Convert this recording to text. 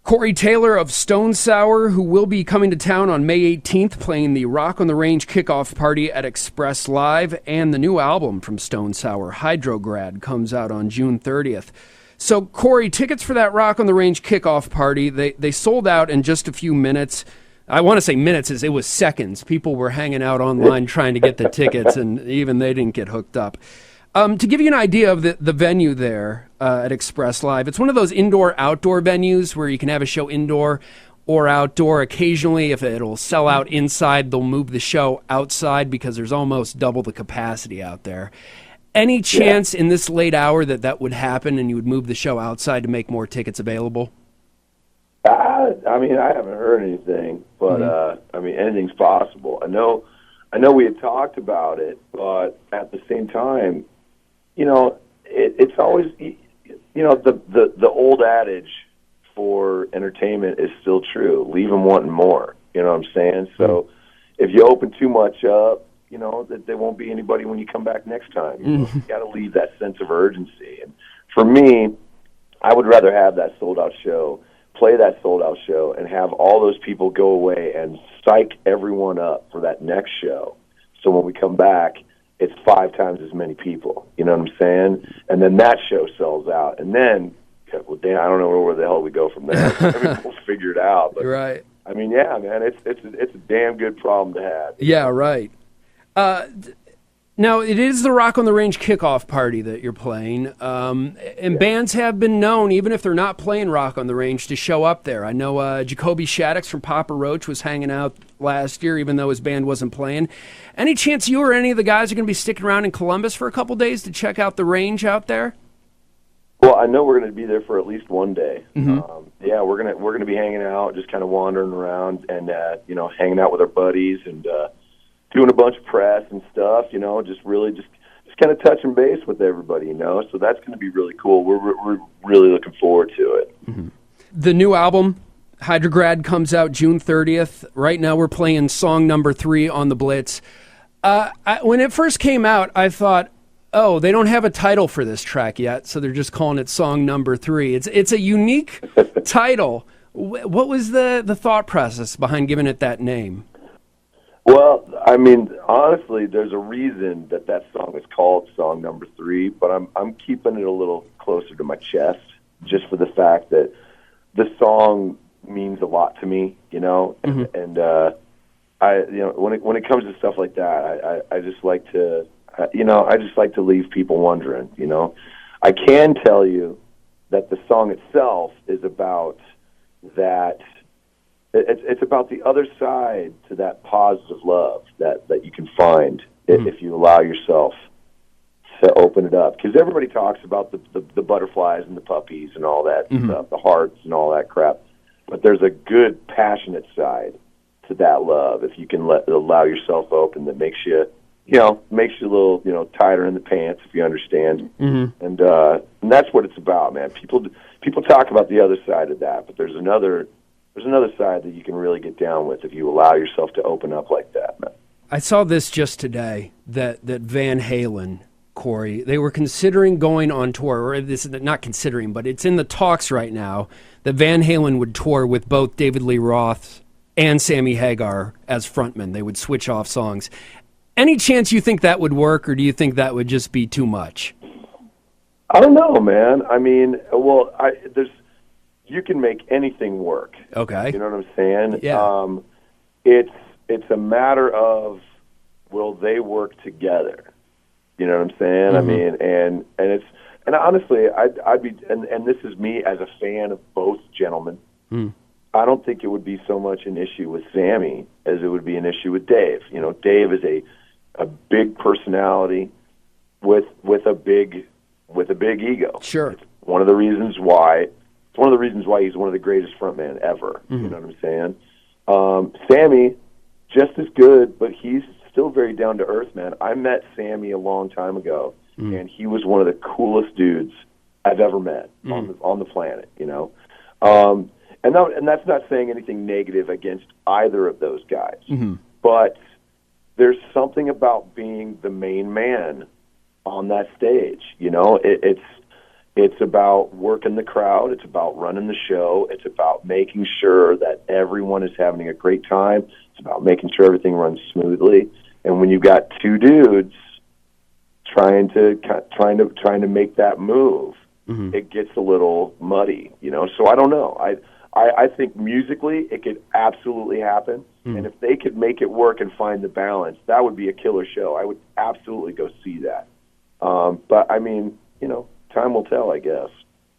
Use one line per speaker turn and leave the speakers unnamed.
Corey Taylor of Stone Sour, who will be coming to town on May 18th, playing the Rock on the Range kickoff party at Express Live, and the new album from Stone Sour, Hydrograd, comes out on June 30th. So, Corey, tickets for that Rock on the Range kickoff party, they sold out in just a few minutes. I want to say minutes, as it was seconds. People were hanging out online trying to get the tickets, and even they didn't get hooked up. To give you an idea of the venue there at Express Live, it's one of those indoor-outdoor venues where you can have a show indoor or outdoor. Occasionally, if it'll sell out inside, they'll move the show outside because there's almost double the capacity out there. Any chance in this late hour that would happen and you would move the show outside to make more tickets available?
I mean, I haven't heard anything, but I mean, anything's possible. I know we had talked about it, but at the same time, you know, it's always, you know, the old adage for entertainment is still true. Leave them wanting more. You know what I'm saying? So if you open too much up, you know, that there won't be anybody when you come back next time. You got to leave that sense of urgency. And for me, I would rather have that sold-out show, play that sold-out show, and have all those people go away and psych everyone up for that next show. So when we come back, it's 5 times as many people. You know what I'm saying? And then that show sells out. And then, well, damn, I don't know where the hell we go from there. I mean, we'll figure it out. But,
right.
I mean, yeah, man, it's a damn good problem to have.
Yeah, right. Now, it is the Rock on the Range kickoff party that you're playing, and bands have been known, even if they're not playing Rock on the Range, to show up there. I know Jacoby Shaddix from Papa Roach was hanging out last year, even though his band wasn't playing. Any chance you or any of the guys are going to be sticking around in Columbus for a couple days to check out the range out there?
Well, I know we're going to be there for at least one day. Yeah, we're gonna be hanging out, just kind of wandering around, and you know, hanging out with our buddies and doing a bunch of press and stuff, you know, just kind of touching base with everybody, you know. So that's going to be really cool. We're really looking forward to it.
The new album, Hydrograd, comes out June 30th. Right now we're playing song number 3 on the Blitz. When it first came out, I thought, oh, they don't have a title for this track yet, so they're just calling it song number 3. It's a unique title. What was the thought process behind giving it that name?
Well, I mean, honestly, there's a reason that song is called song number 3, but I'm keeping it a little closer to my chest, just for the fact that the song means a lot to me, you know, and I, you know, when it comes to stuff like that, I just like to, you know, I just like to leave people wondering, you know. I can tell you that the song itself is about that. It's about the other side to that positive love that you can find if you allow yourself to open it up. Because everybody talks about the butterflies and the puppies and all that stuff, the hearts and all that crap. But there's a good, passionate side to that love if you can allow yourself open, that makes you, you know, makes you a little, you know, tighter in the pants, if you understand. And that's what it's about, man. People talk about the other side of that, but there's another side that you can really get down with if you allow yourself to open up like that, man.
I saw this just today, that Van Halen, Corey, they were considering going on tour, or this is not considering, but it's in the talks right now, that Van Halen would tour with both David Lee Roth and Sammy Hagar as frontmen. They would switch off songs. Any chance you think that would work, or do you think that would just be too much?
I don't know, man. I mean, well, you can make anything work.
Okay.
You know what I'm saying?
Yeah.
It's a matter of, will they work together? You know what I'm saying? I mean, and honestly, I'd be, and this is me as a fan of both gentlemen. I don't think it would be so much an issue with Sammy as it would be an issue with Dave. You know, Dave is a big personality with a big ego.
Sure.
It's one of the reasons why he's one of the greatest frontmen ever. You know what I'm saying? Sammy, just as good, but he's still very down to earth, man. I met Sammy a long time ago, and he was one of the coolest dudes I've ever met on the planet. You know, and that's not saying anything negative against either of those guys, but there's something about being the main man on that stage. You know, It's about working the crowd. It's about running the show. It's about making sure that everyone is having a great time. It's about making sure everything runs smoothly. And when you've got two dudes trying to make that move, it gets a little muddy, you know. So I don't know. I think musically it could absolutely happen, and if they could make it work and find the balance, that would be a killer show. I would absolutely go see that. But I mean, you know, time will tell, I guess.